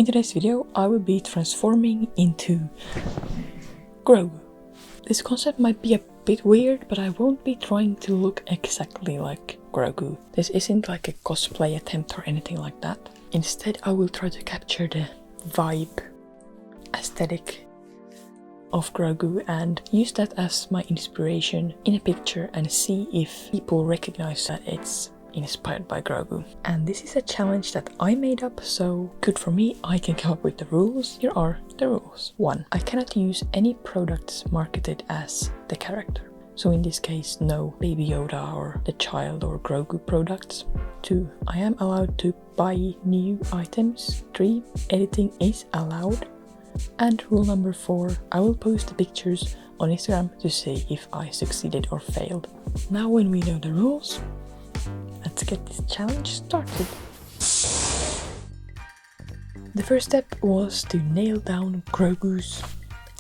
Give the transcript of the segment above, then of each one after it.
In today's video, I will be transforming into Grogu. This concept might be a bit weird, but I won't be trying to look exactly like Grogu. This isn't like a cosplay attempt or anything like that. Instead, I will try to capture the vibe, aesthetic of Grogu and use that as my inspiration in a picture and see if people recognize that it's inspired by Grogu. And this is a challenge that I made up, so good for me, I can come up with the rules. Here are the rules. 1. I cannot use any products marketed as the character. So in this case, no Baby Yoda or the child or Grogu products. 2. I am allowed to buy new items. 3. Editing is allowed. And rule number 4, I will post the pictures on Instagram to see if I succeeded or failed. Now when we know the rules, let's get this challenge started. The first step was to nail down Grogu's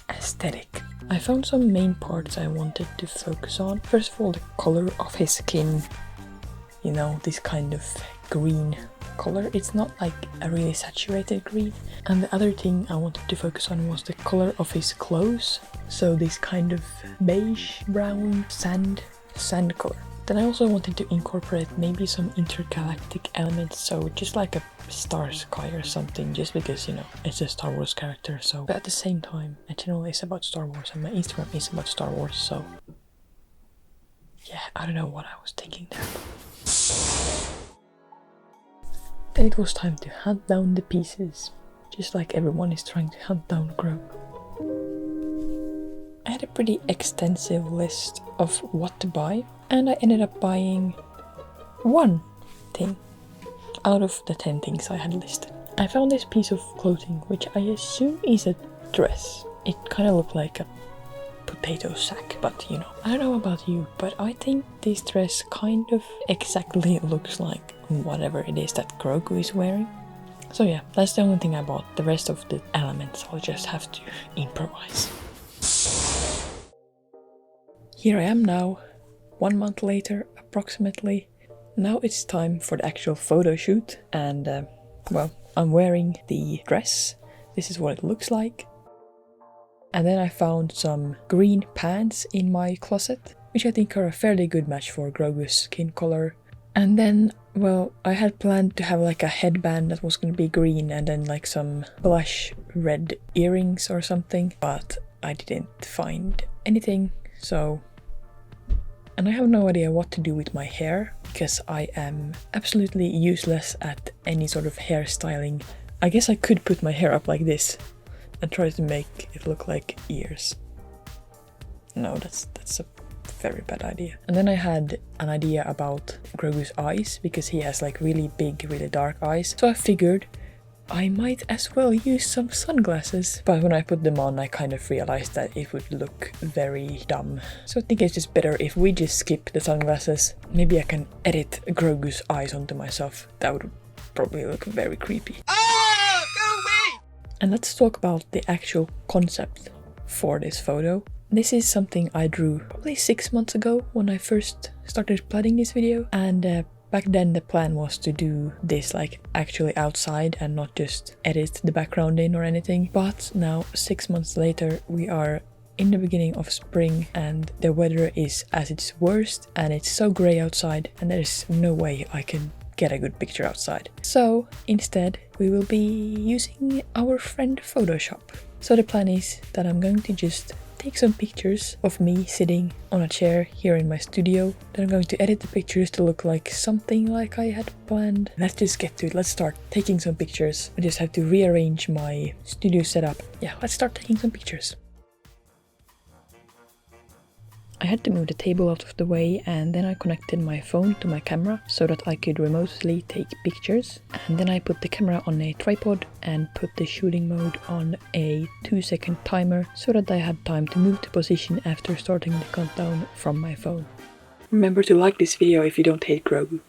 aesthetic. I found some main parts I wanted to focus on. First of all, the color of his skin. You know, this kind of green color. It's not like a really saturated green. And the other thing I wanted to focus on was the color of his clothes. So this kind of beige, brown, sand color. Then I also wanted to incorporate maybe some intergalactic elements, so just like a star sky or something, just because, you know, it's a Star Wars character, so. But at the same time, my channel is about Star Wars and my Instagram is about Star Wars, so. Yeah, I don't know what I was thinking there. Then it was time to hunt down the pieces, just like everyone is trying to hunt down Grogu. I had a pretty extensive list of what to buy, and I ended up buying one thing out of the 10 things I had listed. I found this piece of clothing, which I assume is a dress. It kind of looked like a potato sack, but you know, I don't know about you, but I think this dress kind of exactly looks like whatever it is that Grogu is wearing. So yeah, that's the only thing I bought. The rest of the elements I'll just have to improvise. Here I am now, 1 month later approximately. Now it's time for the actual photo shoot, and well, I'm wearing the dress. This is what it looks like. And then I found some green pants in my closet, which I think are a fairly good match for Grogu's skin color. And then, well, I had planned to have like a headband that was going to be green and then like some blush red earrings or something, but I didn't find anything, so. And I have no idea what to do with my hair, because I am absolutely useless at any sort of hairstyling. I guess I could put my hair up like this and try to make it look like ears. No, that's a very bad idea. And then I had an idea about Grogu's eyes, because he has like really big, really dark eyes. So I figured I might as well use some sunglasses. But when I put them on, I kind of realized that it would look very dumb. So I think it's just better if we just skip the sunglasses. Maybe I can edit Grogu's eyes onto myself. That would probably look very creepy. Oh, go away! And let's talk about the actual concept for this photo. This is something I drew probably 6 months ago when I first started planning this video. And back then the plan was to do this like actually outside and not just edit the background in or anything. But now 6 months later we are in the beginning of spring and the weather is at its worst and it's so grey outside and there is no way I can get a good picture outside. So instead we will be using our friend Photoshop. So the plan is that I'm going to just take some pictures of me sitting on a chair here in my studio. Then I'm going to edit the pictures to look like something like I had planned. Let's just get to it. Let's start taking some pictures. I just have to rearrange my studio setup. Yeah, let's start taking some pictures. I had to move the table out of the way, and then I connected my phone to my camera so that I could remotely take pictures. And then I put the camera on a tripod and put the shooting mode on a 2-second timer so that I had time to move to position after starting the countdown from my phone. Remember to like this video if you don't hate Grogu.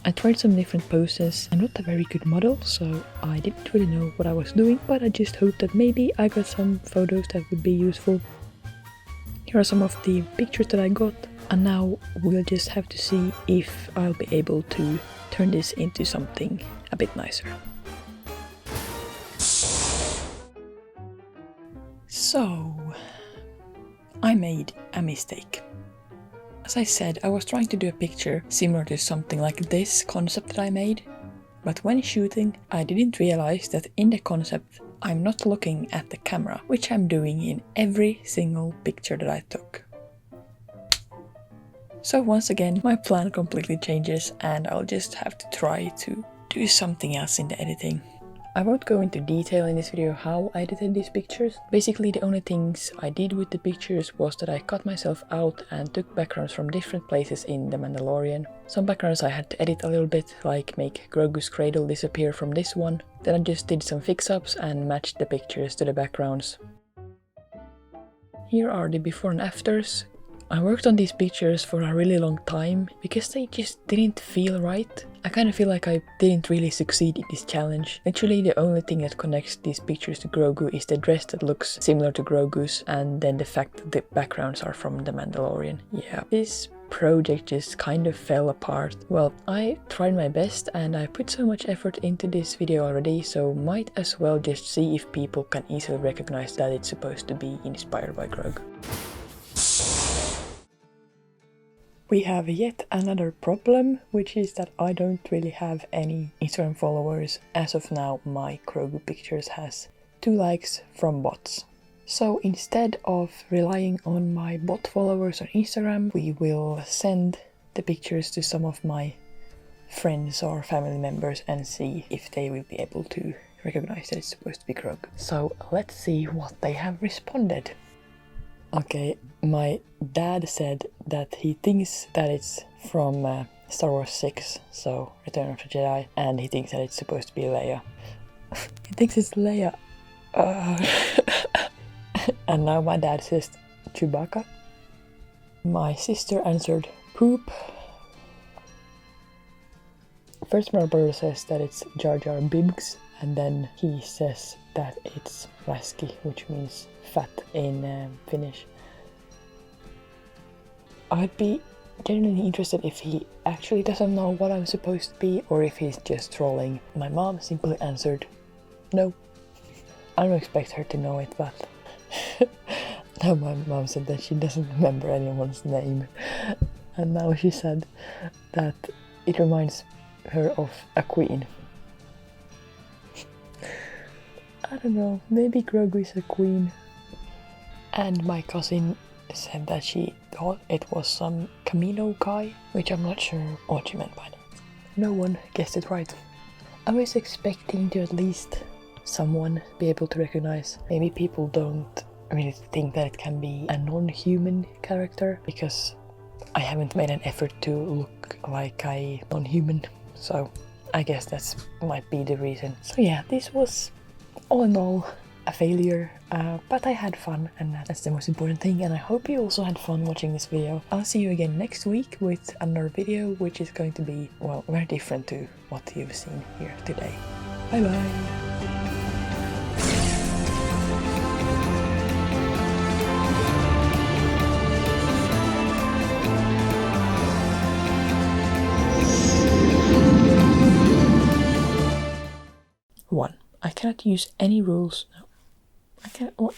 I tried some different poses. I'm not a very good model, so I didn't really know what I was doing, but I just hoped that maybe I got some photos that would be useful. Here are some of the pictures that I got, and now we'll just have to see if I'll be able to turn this into something a bit nicer. So, I made a mistake. As I said, I was trying to do a picture similar to something like this concept that I made, but when shooting, I didn't realize that in the concept, I'm not looking at the camera, which I'm doing in every single picture that I took. So once again, my plan completely changes and I'll just have to try to do something else in the editing. I won't go into detail in this video how I edited these pictures. Basically, the only things I did with the pictures was that I cut myself out and took backgrounds from different places in The Mandalorian. Some backgrounds I had to edit a little bit, like make Grogu's cradle disappear from this one. Then I just did some fix-ups and matched the pictures to the backgrounds. Here are the before and afters. I worked on these pictures for a really long time because they just didn't feel right. I kind of feel like I didn't really succeed in this challenge. Literally the only thing that connects these pictures to Grogu is the dress that looks similar to Grogu's, and then the fact that the backgrounds are from The Mandalorian. Yeah, this project just kind of fell apart. Well, I tried my best and I put so much effort into this video already, so might as well just see if people can easily recognize that it's supposed to be inspired by Grogu. We have yet another problem, which is that I don't really have any Instagram followers. As of now, my Grogu pictures has 2 likes from bots. So instead of relying on my bot followers on Instagram, we will send the pictures to some of my friends or family members and see if they will be able to recognize that it's supposed to be Grogu. So let's see what they have responded. Okay, my dad said that he thinks that it's from Star Wars 6, so Return of the Jedi, and he thinks that it's supposed to be Leia. He thinks it's Leia. And now my dad says Chewbacca. My sister answered poop. First my brother says that it's Jar Jar Binks, and then he says that it's Raski, which means fat in Finnish. I'd be genuinely interested if he actually doesn't know what I'm supposed to be or if he's just trolling. My mom simply answered no. I don't expect her to know it, but now my mom said that she doesn't remember anyone's name, and now she said that it reminds her of a queen. I don't know, maybe Grogu is a queen. And my cousin said that she thought it was some Camino guy, which I'm not sure what she meant by that. No one guessed it right. I was expecting to at least someone be able to recognize. Maybe people don't really think that it can be a non-human character because I haven't made an effort to look like a non-human, so I guess that might be the reason. So yeah, this was all in all a failure, but I had fun and that's the most important thing, and I hope you also had fun watching this video. I'll see you again next week with another video which is going to be, well, very different to what you've seen here today. Bye bye! I cannot use any rules. No. I can't. What?